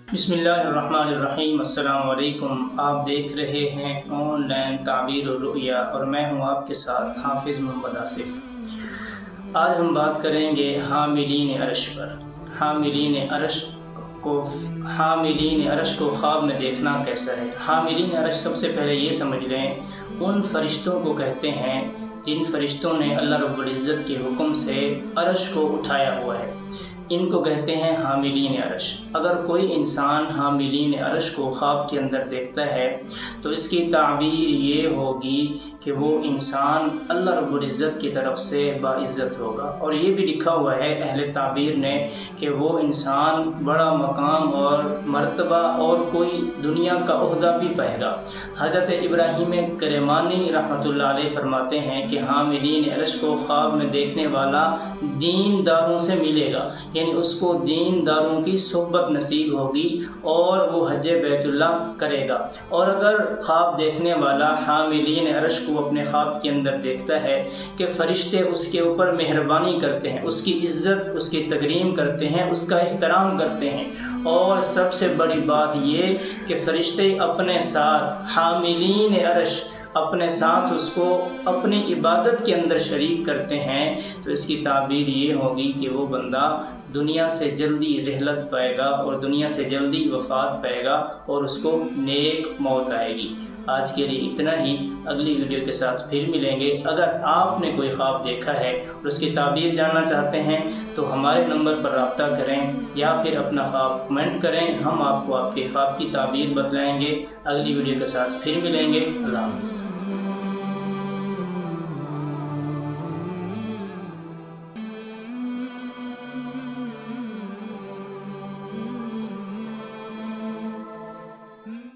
बिस्मिल्लाहिर्रहमानिर्रहीम। अस्सलाम वालेकुम। आप देख रहे हैं ऑनलाइन ताबीर और रुया और मैं हूं आपके साथ हाफिज़ मोहम्मद आसिफ। आज हम बात करेंगे हामिलीन अर्श पर। हामिलीन अर्श को ख्वाब में देखना कैसा है। हामिलीन अर्श सबसे पहले ये समझ लें, उन फरिश्तों को कहते हैं जिन फरिश्तों ने अल्लाह रब्बुल इज़्ज़त के हुक्म से अर्श को उठाया हुआ है, इनको कहते हैं हामिलीन अर्श। अगर कोई इंसान हामिलीन अर्श को ख्वाब के अंदर देखता है तो इसकी ताबीर ये होगी कि वो इंसान अल्लाह रब्बुल इज़्ज़त की तरफ से बाइज़्ज़त होगा। और ये भी लिखा हुआ है अहले ताबीर ने कि वो इंसान बड़ा मकाम और मर्तबा और कोई दुनिया का ओहदा भी पाएगा। हज़रत इब्राहीम करमानी रहमतुल्लाह अलैह फरमाते हैं कि हामिलीन अर्श को ख्वाब में देखने वाला दीनदारों से मिलेगा, यानी उसको दीनदारों की सोहबत नसीब होगी और वो हज बैतुल्ला करेगा। और अगर ख्वाब देखने वाला हामिलीन अर्श को अपने ख्वाब के अंदर देखता है कि फरिश्ते उसके ऊपर मेहरबानी करते हैं, उसकी इज़्ज़त उसकी तकरीम करते हैं, उसका एहतराम करते हैं, और सबसे बड़ी बात ये कि फरिश्ते अपने साथ हामिलीन अर्श अपने साथ उसको अपनी इबादत के अंदर शरीक करते हैं, तो इसकी ताबीर ये होगी कि वो बंदा दुनिया से जल्दी रहलत पाएगा और दुनिया से जल्दी वफ़ात पाएगा और उसको नेक मौत आएगी। आज के लिए इतना ही। अगली वीडियो के साथ फिर मिलेंगे। अगर आपने कोई ख्वाब देखा है और उसकी ताबीर जानना चाहते हैं तो हमारे नंबर पर रब्ता करें या फिर अपना ख्वाब कमेंट करें, हम आपको आपके ख्वाब की ताबीर बतलाएंगे। अगली वीडियो के साथ फिर मिलेंगे। अल्लाह हाफ़िज़।